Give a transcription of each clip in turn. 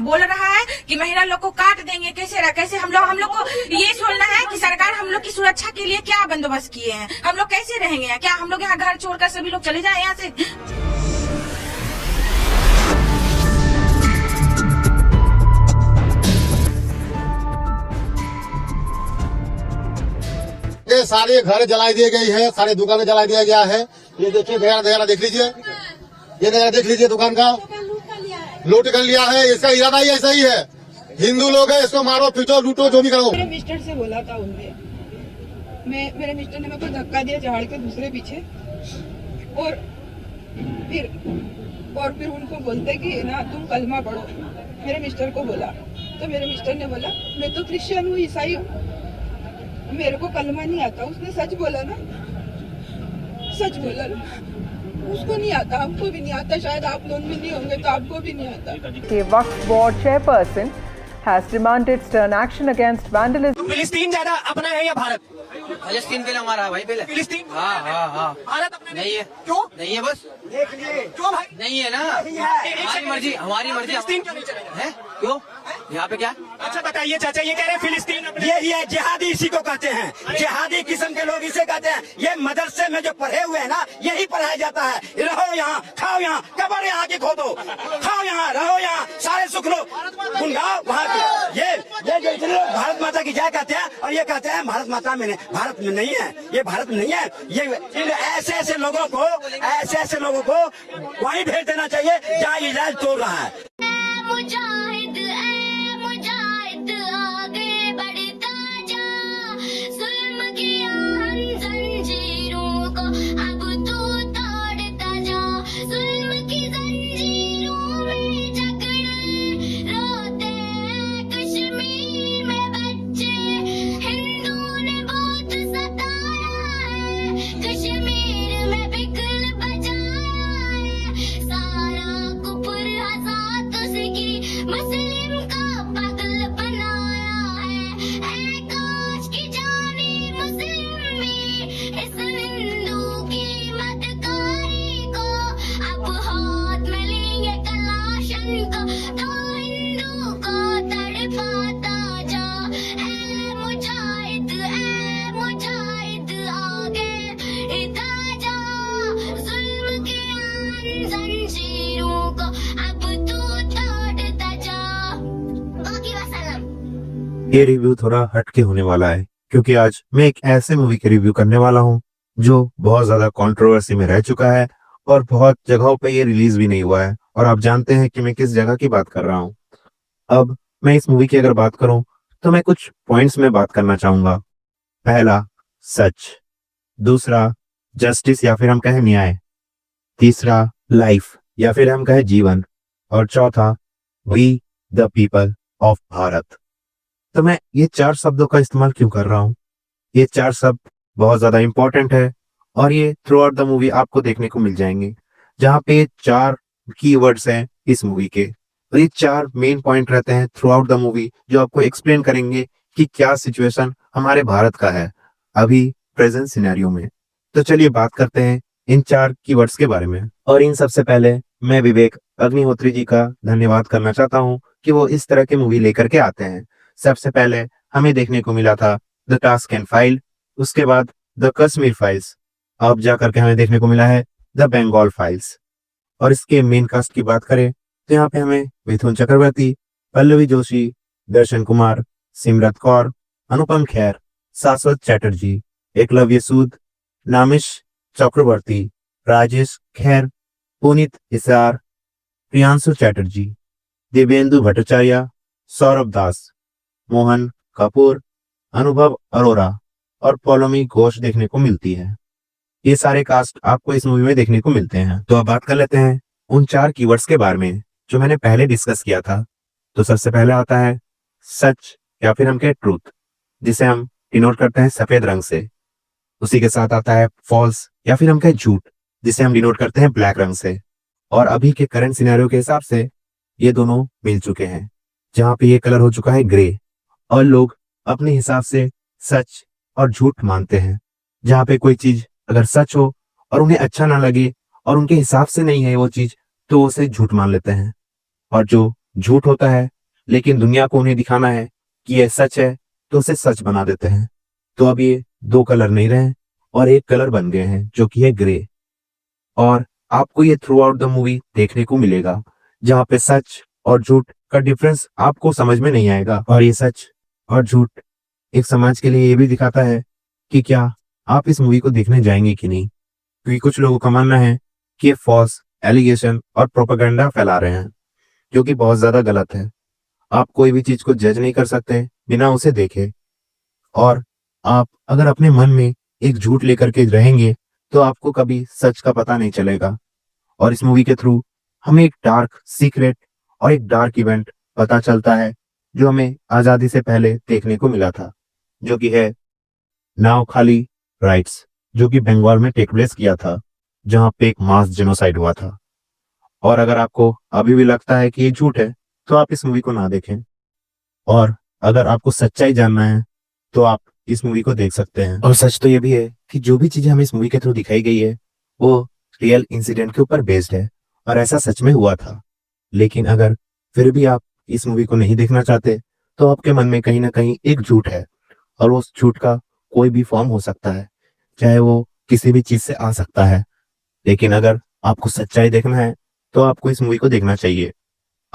बोल रहा है कि महिला लोग को काट देंगे। कैसे हम लोग को ये सुनना है कि सरकार हम लोग की सुरक्षा के लिए क्या बंदोबस्त किए हैं, हम लोग कैसे रहेंगे, क्या हम लोग यहाँ घर छोड़कर सभी लोग चले जाए यहाँ से। ये सारे घर जला दिए गई है, सारे दुकानें जला दिया गया है। ये देखिए नजारा देख लीजिए, ये नजारा देख लीजिए, दुकान का लूट कर लिया है। इसका इरादा ही ऐसा ही है, हिंदू लोग है, इसको मारो पीटो लूटो जो भी करो। मेरे मिस्टर से बोला था उनने, मेरे मिस्टर ने मेरे को धक्का दिया झाड़ के दूसरे पीछे, और फिर उनको बोलते कि ना तुम कलमा पढ़ो। मेरे मिस्टर को बोला तो मेरे मिस्टर ने बोला मैं तो क्रिश्चियन हूँ, ईसाई हूँ, मेरे को कलमा नहीं आता। उसने सच बोला ना, सच बोला ना, उसको नहीं आता, हमको भी नहीं आता, शायद आप लोग भी नहीं होंगे तो आपको भी नहीं आता। Waqf board chairperson has demanded stern action against vandalism. फिलिस्तीन ज्यादा अपना है या भारत? फिलिस्तीन के लिए हमारा है भाई पहले। फिलिस्तीन? हाँ। भारत अपना नहीं है। क्यों नहीं है? बस देख लिए क्यों भाई? नहीं है ना, हमारी मर्जी फिलिस्तीन क्यों नहीं चलेगा? है। क्यों यहाँ पे क्या? अच्छा बताइए चाचा, ये कह रहे हैं फिलिस्तीन ये जिहादी इसी को कहते हैं, जिहादी किस्म के लोग इसे कहते हैं। ये मदरसे में जो पढ़े हुए हैं ना, यही पढ़ाया जाता है, रहो यहाँ, खाओ यहाँ, कब्र यहाँ की खोदो, खाओ यहाँ, रहो यहाँ, सारे सुख लो, गुनगाओ वहाँ की। ये जो इतने लोग भारत माता की जय कहते हैं और ये कहते हैं भारत माता में भारत में नहीं है, ये भारत में नहीं है। ये ऐसे लोगों को वहीं भेज देना चाहिए जहाँ इजराइल तोड़ रहा है। मुजाहिद आगे बढ़ता जा, जुल्म की जंजीरों को अब तू तोड़ता जा, जुल्म की जंजीरों में जकड़े रोते हैं कश्मीर में बच्चे, हिंदू ने बहुत सताया है, कश्मीर में बिगल बजाया है, सारा कुफर आजाद उसकी मुस्लिम का पागल बनाया है। ऐ काश की जाने मुस्लिम में इस हिंदू की मदकारी को, अब हाथ में लेंगे कलाशन को, तो हिंदू को तड़पाता जा। ऐ मुजाहिद आगे इधर जा, जुल्म के जंजीरों को अब तू तोड़ता जा। बाकी वसल्लम। ये रिव्यू थोड़ा हटके होने वाला है, क्योंकि आज मैं एक ऐसे मूवी के रिव्यू करने वाला हूँ जो बहुत ज्यादा कंट्रोवर्सी में रह चुका है और बहुत जगहों पे ये रिलीज भी नहीं हुआ है, और आप जानते हैं कि मैं किस जगह की बात कर रहा हूँ। अब मैं इस मूवी की अगर बात करूं तो मैं कुछ पॉइंट्स में बात करना चाहूंगा। पहला, सच। दूसरा, जस्टिस या फिर हम कहें न्याय। तीसरा, लाइफ या फिर हम कहें जीवन। और चौथा, we the people of Bharat. तो मैं ये 4 शब्दों का इस्तेमाल क्यों कर रहा हूँ? ये 4 शब्द बहुत ज्यादा इंपॉर्टेंट है और ये थ्रू आउट द मूवी आपको देखने को मिल जाएंगे, जहाँ पे 4 कीवर्ड्स हैं इस मूवी के, और ये 4 मेन पॉइंट रहते हैं थ्रू आउट द मूवी, जो आपको एक्सप्लेन करेंगे कि क्या सिचुएशन हमारे भारत का है अभी प्रेजेंट सिनेरियो में। तो चलिए बात करते हैं इन 4 कीवर्ड्स के बारे में। और इन सबसे पहले मैं विवेक अग्निहोत्री जी का धन्यवाद करना चाहता हूं कि वो इस तरह के मूवी लेकर के आते हैं। सबसे पहले हमें देखने को मिला था द टास्क एंड फाइल, उसके बाद द कश्मीर फाइल्स, अब जाकर के हमें देखने को मिला है द बंगाल फाइल्स। और इसके मेन कास्ट की बात करें तो यहाँ पे हमें मिथुन चक्रवर्ती, पल्लवी जोशी, दर्शन कुमार, सिमरत कौर, अनुपम खेर, शाश्वत चैटर्जी, एकलव्य सूद, नामिश चक्रवर्ती, राजेश खेर, पुनीत हिसार, प्रियांशु चैटर्जी, दिव्येंदु भट्टाचार्य, सौरभ दास, मोहन कपूर, अनुभव अरोरा और पौलोमी घोष देखने को मिलती है। ये सारे कास्ट आपको इस मूवी में देखने को मिलते हैं। तो अब बात कर लेते हैं उन 4 कीवर्ड्स के बारे में जो मैंने पहले डिस्कस किया था। तो सबसे पहले आता है सच या फिर हम कहें ट्रूथ, जिसे हम डिनोट करते हैं सफेद रंग से। उसी के साथ आता है फॉल्स या फिर हम कहें झूठ, जिसे हम डिनोट करते हैं ब्लैक रंग से। और अभी के करंट सिनेरियो के हिसाब से ये दोनों मिल चुके हैं, जहाँ पे ये कलर हो चुका है ग्रे, और लोग अपने हिसाब से सच और झूठ मानते हैं। जहाँ पे कोई चीज अगर सच हो और उन्हें अच्छा ना लगे और उनके हिसाब से नहीं है वो चीज, तो उसे झूठ मान लेते हैं। और जो झूठ होता है, लेकिन दुनिया को उन्हें दिखाना है कि यह सच है, तो उसे सच बना देते हैं। तो अब ये 2 कलर नहीं रहे और एक कलर बन गए हैं, जो कि है ग्रे। और आपको ये थ्रू आउट द मूवी देखने को मिलेगा, जहाँ पे सच और झूठ का डिफरेंस आपको समझ में नहीं आएगा। और ये सच और झूठ एक समाज के लिए ये भी दिखाता है कि क्या आप इस मूवी को देखने जाएंगे कि नहीं, क्योंकि कुछ लोगों का मानना है कि ये फॉल्स एलिगेशन और प्रोपेगेंडा फैला रहे हैं, जो कि बहुत ज्यादा गलत है। आप कोई भी चीज को जज नहीं कर सकते बिना उसे देखे। और आप अगर अपने मन में एक झूठ लेकर के रहेंगे तो आपको कभी सच का पता नहीं चलेगा। और इस मूवी के थ्रू हमें एक डार्क सीक्रेट और एक डार्क इवेंट पता चलता है, जो हमें आजादी से पहले देखने को मिला था, जो कि है नाव खाली राइट्स, जो कि बंगाल में टेक प्लेस किया था, जहां पे एक मास जेनोसाइड हुआ था। और अगर आपको अभी भी लगता है कि ये झूठ है, तो आप इस मूवी को ना देखें। और अगर आपको सच्चाई जानना है तो आप इस मूवी को देख सकते हैं। और सच तो ये भी है कि जो भी चीजें हमें इस मूवी के थ्रू दिखाई गई है वो रियल इंसिडेंट के ऊपर बेस्ड है और ऐसा सच में हुआ था। लेकिन अगर फिर भी आप इस मूवी को नहीं देखना चाहते तो आपके मन में कहीं ना कहीं एक झूठ है, और उस झूठ का कोई भी फॉर्म हो सकता है, चाहे वो किसी भी चीज से आ सकता है। लेकिन अगर आपको सच्चाई देखना है तो आपको इस मूवी को देखना चाहिए।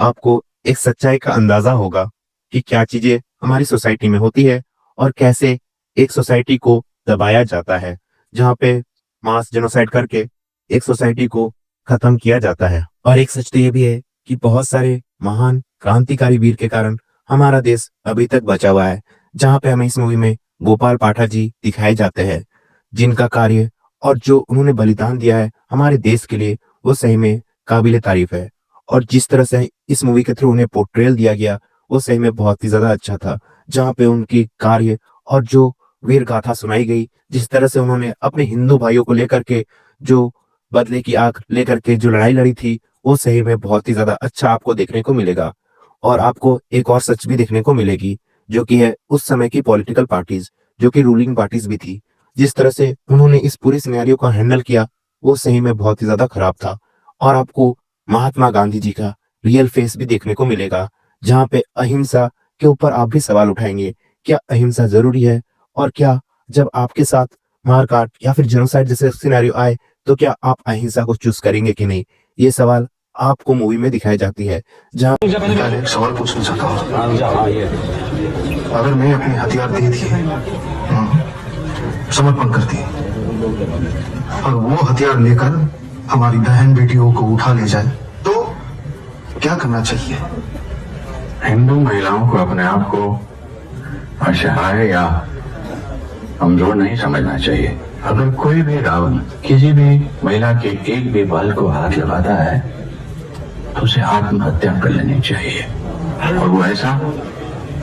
आपको एक सच्चाई का अंदाजा होगा कि क्या चीजें हमारी सोसाइटी में होती है और कैसे एक सोसाइटी को दबाया जाता है, जहाँ पे मास जेनोसाइड करके एक सोसाइटी को खत्म किया जाता है। और एक सच तो ये भी है कि बहुत सारे महान क्रांतिकारी वीर के कारण हमारा देश अभी तक बचा हुआ है, जहाँ पे हमें इस मूवी में गोपाल पाठक जी दिखाए जाते हैं, जिनका कार्य और जो उन्होंने बलिदान दिया है हमारे देश के लिए, वो सही में काबिले तारीफ है। और जिस तरह से इस मूवी के थ्रू उन्हें पोर्ट्रेल दिया गया वो सही में बहुत ही ज्यादा अच्छा था, जहाँ पे उनकी कार्य और जो वीर गाथा सुनाई गई, जिस तरह से उन्होंने अपने हिंदू भाइयों को लेकर के जो बदले की आग लेकर के जो लड़ाई लड़ी थी, वो सही में बहुत ही ज्यादा अच्छा आपको देखने को मिलेगा। और आपको एक और सच भी देखने को मिलेगी, जो कि है उस समय की पॉलिटिकल पार्टीज, जो कि रूलिंग पार्टीज भी थी, जिस तरह से उन्होंने इस पूरी सिनेरियो को हैंडल किया वो सही में बहुत ही ज्यादा खराब था। और आपको महात्मा गांधी जी का रियल फेस भी देखने को मिलेगा, जहाँ पे अहिंसा के ऊपर आप भी सवाल उठाएंगे, क्या अहिंसा जरूरी है, और क्या जब आपके साथ मारकाट या फिर जेनोसाइड जैसे सिनेरियो आए तो क्या आप अहिंसा को चूज करेंगे कि नहीं। ये सवाल आपको मूवी में दिखाई जाती है, जहाँ मैं एक सवाल पूछना चाहता हूँ। अगर मैं अपने हथियार दे दिए, समर्पण कर दिए, और वो हथियार लेकर हमारी बहन बेटियों को उठा ले जाए, तो क्या करना चाहिए? हिंदू महिलाओं को अपने आप को असहाय या कमजोर नहीं समझना चाहिए। अगर कोई भी रावण किसी भी महिला के एक भी बाल को हाथ लगाता है तो उसे आत्महत्या कर लेनी चाहिए, और वो ऐसा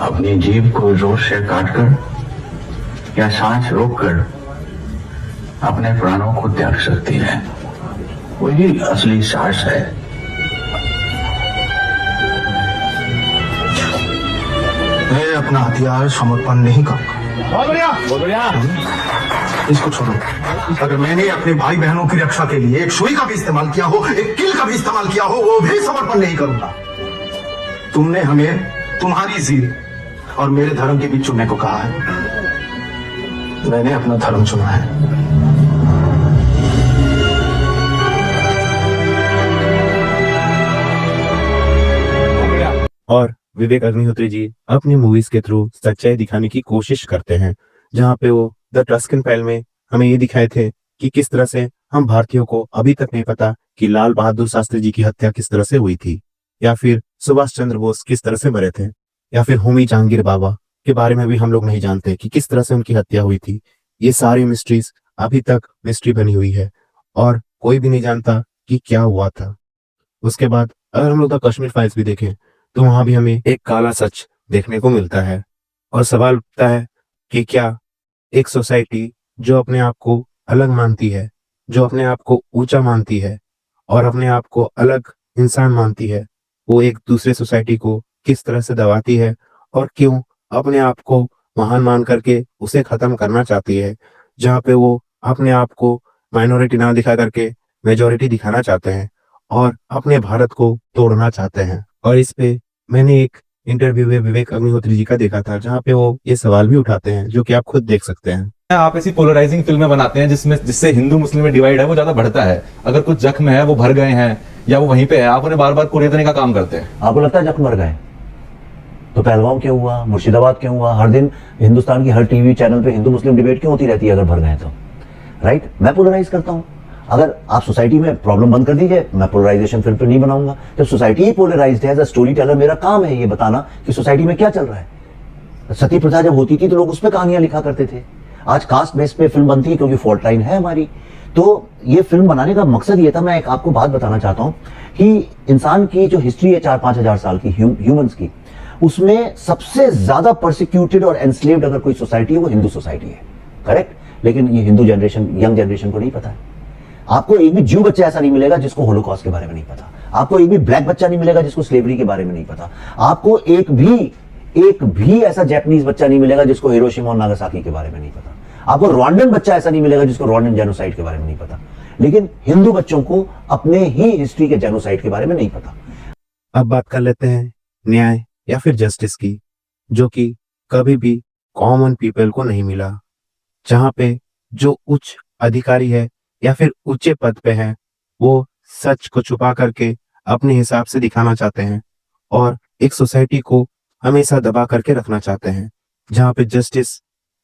अपनी जीभ को जोर से काटकर या सांस रोककर अपने प्राणों को त्याग सकती है। वही असली साहस है। मैं अपना हथियार समर्पण नहीं करूंगा। बहुत बढ़िया। इसको छोड़ो। अगर मैंने अपने भाई बहनों की रक्षा के लिए एक सुई का भी इस्तेमाल किया हो, एक किल का भी इस्तेमाल किया हो, वो भी समर्पण नहीं करूंगा। तुमने हमें तुम्हारी जीत और मेरे धर्म के बीच चुनने को कहा है। मैंने अपना धर्म चुना है। और विवेक अग्निहोत्री जी अपनी मूवीज के थ्रू सच्चाई दिखाने की कोशिश करते हैं, जहाँ पे वो द टस्कन फाइल में हमें ये दिखाए थे कि किस तरह से हम भारतीयों को अभी तक नहीं पता कि लाल बहादुर शास्त्री जी की हत्या किस तरह से हुई थी, या फिर सुभाष चंद्र बोस किस तरह से मरे थे, या फिर होमी जहांगीर बाबा के बारे में भी हम लोग नहीं जानते कि किस तरह से उनकी हत्या हुई थी। ये सारी मिस्ट्रीज अभी तक मिस्ट्री बनी हुई है और कोई भी नहीं जानता कि क्या हुआ था। उसके बाद अगर हम लोग द कश्मीर फाइल्स भी देखें तो वहां भी हमें एक काला सच देखने को मिलता है, और सवाल उठता है कि क्या एक सोसाइटी जो अपने आप को अलग मानती है, जो अपने आप को ऊंचा मानती है और अपने आप को अलग इंसान मानती है, वो एक दूसरे सोसाइटी को किस तरह से दबाती है, और क्यों अपने आप को महान मान करके उसे खत्म करना चाहती है, जहाँ पे वो अपने आप को माइनॉरिटी ना दिखा करके मेजॉरिटी दिखाना चाहते हैं और अपने भारत को तोड़ना चाहते हैं। और इस पे मैंने एक इंटरव्यू में विवेक अग्निहोत्री जी का देखा था, जहाँ पे वो ये सवाल भी उठाते हैं, जो कि आप खुद देख सकते हैं। आप ऐसी पोलराइजिंग फिल्में बनाते हैं जिससे हिंदू मुस्लिम में डिवाइड है वो ज्यादा बढ़ता है। अगर कुछ जख्म है वो भर गए हैं या वो वहीं पे है, आप उन्हें बार बार कुरेदने का काम करते हैं। आपको लगता है जख्म भर गए? तो पहलगाम क्यों हुआ, मुर्शिदाबाद क्यों हुआ? हर दिन हिंदुस्तान की हर टीवी चैनल पे हिंदू मुस्लिम डिबेट क्यों होती रहती है अगर भर गए तो? राइट? मैं पोलराइज करता हूं। अगर आप सोसाइटी में प्रॉब्लम बंद कर दीजिए, मैं पोलराइजेशन फिल्म पे नहीं बनाऊंगा। जब सोसाइटी ही पोलराइज्ड है, एज अ स्टोरी टेलर मेरा काम है ये बताना कि सोसाइटी में क्या चल रहा है। सती प्रथा जब होती थी तो लोग उस पर कहानियां लिखा करते थे। आज कास्ट बेस पे फिल्म बनती है क्योंकि फॉल्ट लाइन है हमारी। तो ये फिल्म बनाने का मकसद ये था। मैं एक आपको बात बताना चाहता हूं कि इंसान की जो हिस्ट्री है 4-5 हजार साल की ह्यूमंस की, उसमें सबसे ज्यादा परसिक्यूटेड और एनस्लेव्ड अगर कोई सोसाइटी है वो हिंदू सोसाइटी है। करेक्ट? लेकिन ये हिंदू जनरेशन, यंग जनरेशन को नहीं पता है। आपको एक भी ज्यू बच्चा ऐसा नहीं मिलेगा जिसको होलोकॉस्ट के बारे में नहीं पता। आपको एक भी ब्लैक बच्चा नहीं मिलेगा जिसको स्लेवरी के बारे में नहीं पता। आपको एक भी ऐसा जैपनीज बच्चा नहीं मिलेगा जिसको हिरोशिमा और नागासाकी के बारे में नहीं पता। आपको रवांडन बच्चा ऐसा नहीं मिलेगा जिसको रवांडन जेनोसाइड के बारे में नहीं पता। लेकिन हिंदू बच्चों को अपने ही हिस्ट्री के जेनोसाइड के बारे में नहीं पता। अब बात कर लेते हैं न्याय या फिर जस्टिस की, जो कि कभी भी कॉमन पीपल को नहीं मिला। जहां पे जो उच्च अधिकारी है या फिर ऊंचे पद पे है, वो सच को छुपा करके अपने हिसाब से दिखाना चाहते हैं और एक सोसाइटी को हमेशा दबा करके रखना चाहते हैं, जहां पे जस्टिस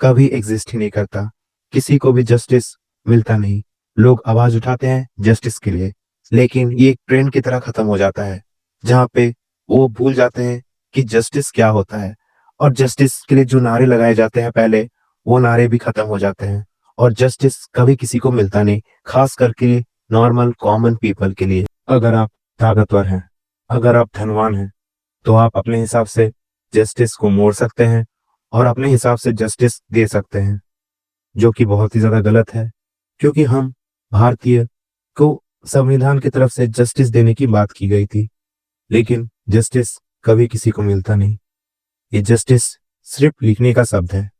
कभी एग्जिस्ट ही नहीं करता। किसी को भी जस्टिस मिलता नहीं। लोग आवाज उठाते हैं जस्टिस के लिए, लेकिन ये एक ट्रेंड की तरह खत्म हो जाता है, जहां पे वो भूल जाते हैं कि जस्टिस क्या होता है। और जस्टिस के लिए जो नारे लगाए जाते हैं पहले, वो नारे भी खत्म हो जाते हैं और जस्टिस कभी किसी को मिलता नहीं, खास करके नॉर्मल कॉमन पीपल के लिए। अगर आप ताकतवर हैं, अगर आप धनवान हैं, तो आप अपने हिसाब से जस्टिस को मोड़ सकते हैं और अपने हिसाब से जस्टिस दे सकते हैं, जो कि बहुत ही ज्यादा गलत है, क्योंकि हम भारतीय को संविधान की तरफ से जस्टिस देने की बात की गई थी, लेकिन जस्टिस कभी किसी को मिलता नहीं। ये जस्टिस सिर्फ लिखने का शब्द है।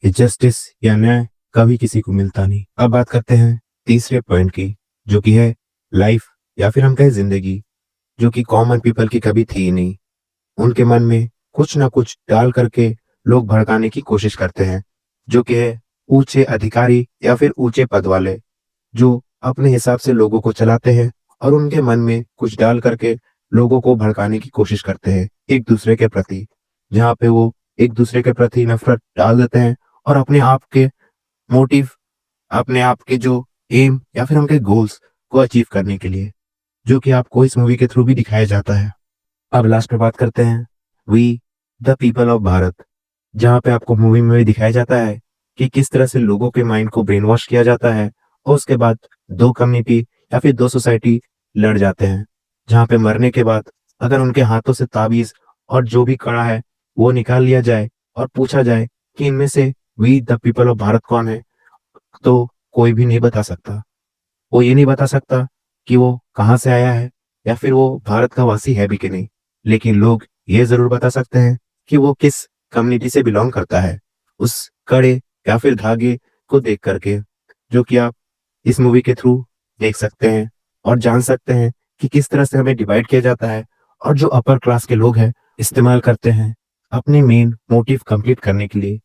ये जस्टिस या न्याय कभी किसी को मिलता नहीं। अब बात करते हैं तीसरे पॉइंट की, जो कि है लाइफ या फिर हम कहें जिंदगी, जो कि कॉमन पीपल की कभी थी ही नहीं। उनके मन में कुछ ना कुछ डाल करके लोग भड़काने की कोशिश करते हैं, जो कि है ऊंचे अधिकारी या फिर ऊंचे पद वाले, जो अपने हिसाब से लोगों को चलाते हैं और उनके मन में कुछ डाल करके लोगों को भड़काने की कोशिश करते हैं एक दूसरे के प्रति, जहाँ पे वो एक दूसरे के प्रति नफरत डाल देते हैं और अपने आप के मोटिव, अपने आप के जो एम या फिर उनके गोल्स को अचीव करने के लिए, जो कि आपको इस मूवी के थ्रू भी दिखाया जाता है। अब लास्ट में बात करते हैं we the people of Bharat, जहाँ पे आपको मूवी में दिखाया जाता है कि किस तरह से लोगों के माइंड को ब्रेन वॉश किया जाता है और उसके बाद दो कम्युनिटी या फिर दो सोसाइटी लड़ जाते हैं, जहाँ पे मरने के बाद अगर उनके हाथों से ताबीज और जो भी कड़ा है वो निकाल लिया जाए और पूछा जाए कि इनमें से we the people of Bharat कौन है, तो कोई भी नहीं बता सकता। वो ये नहीं बता सकता कि वो कहाँ से आया है या फिर वो भारत का वासी है भी कि नहीं, लेकिन लोग ये जरूर बता सकते हैं कि वो किस कम्युनिटी से बिलोंग करता है, उस कड़े या फिर धागे को देख करके, जो कि आप इस मूवी के थ्रू देख सकते हैं और जान सकते हैं कि किस तरह से हमें डिवाइड किया जाता है और जो अपर क्लास के लोग हैं इस्तेमाल करते हैं अपने मेन मोटिव कंप्लीट करने के लिए।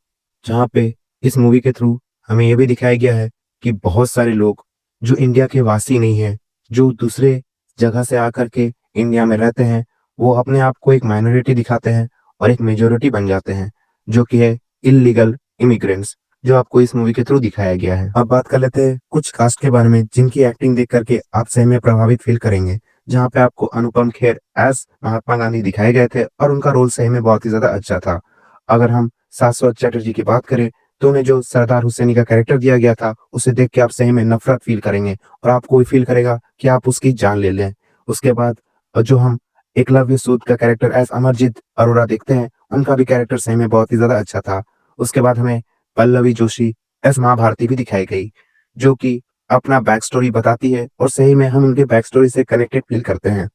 जहाँ पे इस मूवी के थ्रू हमें यह भी दिखाया गया है कि बहुत सारे लोग जो इंडिया के वासी नहीं है, जो दूसरे जगह से आकर के इंडिया में रहते हैं, वो अपने आप को एक माइनॉरिटी दिखाते हैं और एक मेजोरिटी बन जाते हैं, जो कि है इलीगल इमिग्रेंट्स, जो आपको इस मूवी के थ्रू दिखाया गया है। अब बात कर लेते हैं कुछ कास्ट के बारे में, जिनकी एक्टिंग देख करके आप सही में प्रभावित फील करेंगे। जहाँ पे आपको अनुपम खेर एज महात्मा गांधी दिखाए गए थे और उनका रोल सही में बहुत ही ज्यादा अच्छा था। अगर हम शाश्वत चैटर्जी की बात करें तो उन्हें जो सरदार हुसैनी का कैरेक्टर दिया गया था, उसे देख के आप सही में नफरत फील करेंगे और आपको भी फील करेगा कि आप उसकी जान ले लें। उसके बाद जो हम एकलव्य सूद का कैरेक्टर एज अमरजीत अरोड़ा देखते हैं, उनका भी कैरेक्टर सही में बहुत ही ज्यादा अच्छा था। उसके बाद हमें पल्लवी जोशी एज महाभारती भी दिखाई गई, जो कि अपना बैक स्टोरी बताती है और सही में हम उनके बैक स्टोरी से कनेक्टेड फील करते हैं।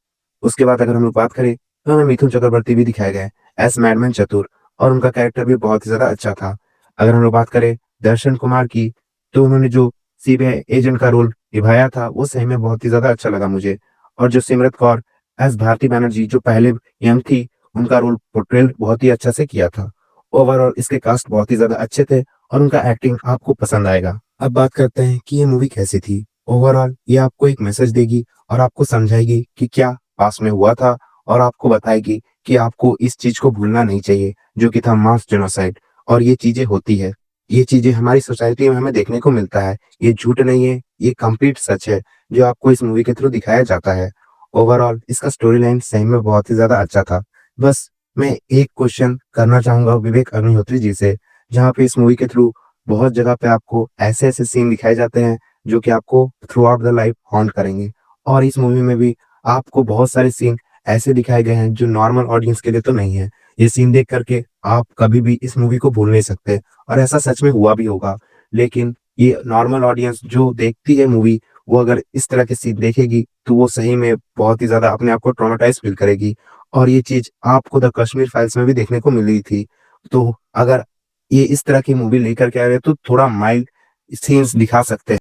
उसके बाद अगर हम लोग बात करें तो हमें मिथुन चक्रवर्ती भी दिखाए गए एज मैडमैन चतुर और उनका कैरेक्टर भी बहुत ही ज्यादा अच्छा था। अगर हम लोग बात करें दर्शन कुमार की, तो उन्होंने जो सीबीआई एजेंट का रोल निभाया था वो सही में बहुत ही ज्यादा अच्छा लगा मुझे। और जो सिमरत कौर एज भारती बैनर्जी जो पहले यंग थी, उनका रोल पोर्ट्रेल बहुत ही अच्छा से किया था। ओवरऑल इसके कास्ट बहुत ही ज्यादा अच्छे थे और उनका एक्टिंग आपको पसंद आएगा। अब बात करते हैं कि ये मूवी कैसी थी। ओवरऑल ये आपको एक मैसेज देगी और आपको समझाएगी कि क्या पास में हुआ था और आपको बताएगी कि आपको इस चीज को भूलना नहीं चाहिए जो कि था मास जेनोसाइड। और ये चीजें होती है, ये चीजें हमारी सोसाइटी में हमें देखने को मिलता है, ये झूठ नहीं है, ये कंप्लीट सच है जो आपको इस मूवी के थ्रू दिखाया जाता है। ओवरऑल इसका स्टोरी लाइन सही में बहुत ही ज्यादा अच्छा था। बस मैं एक क्वेश्चन करना चाहूंगा विवेक अग्निहोत्री जी से, जहाँ पे इस मूवी के थ्रू बहुत जगह पे आपको ऐसे ऐसे सीन दिखाए जाते हैं जो कि आपको through out the life haunt करेंगे। और इस मूवी में भी आपको बहुत सारे सीन ऐसे दिखाए गए हैं जो नॉर्मल ऑडियंस के लिए तो नहीं है। ये सीन देख करके आप कभी भी इस मूवी को भूल नहीं सकते और ऐसा सच में हुआ भी होगा। लेकिन ये नॉर्मल ऑडियंस जो देखती है मूवी, वो अगर इस तरह के सीन देखेगी तो वो सही में बहुत ही ज्यादा अपने आप को ट्रॉमेटाइज फील करेगी। और ये चीज आपको द कश्मीर फाइल्स में भी देखने को मिल रही थी। तो अगर ये इस तरह की मूवी लेकर के आ रहे तो थोड़ा माइल्ड सीन्स दिखा सकते हैं।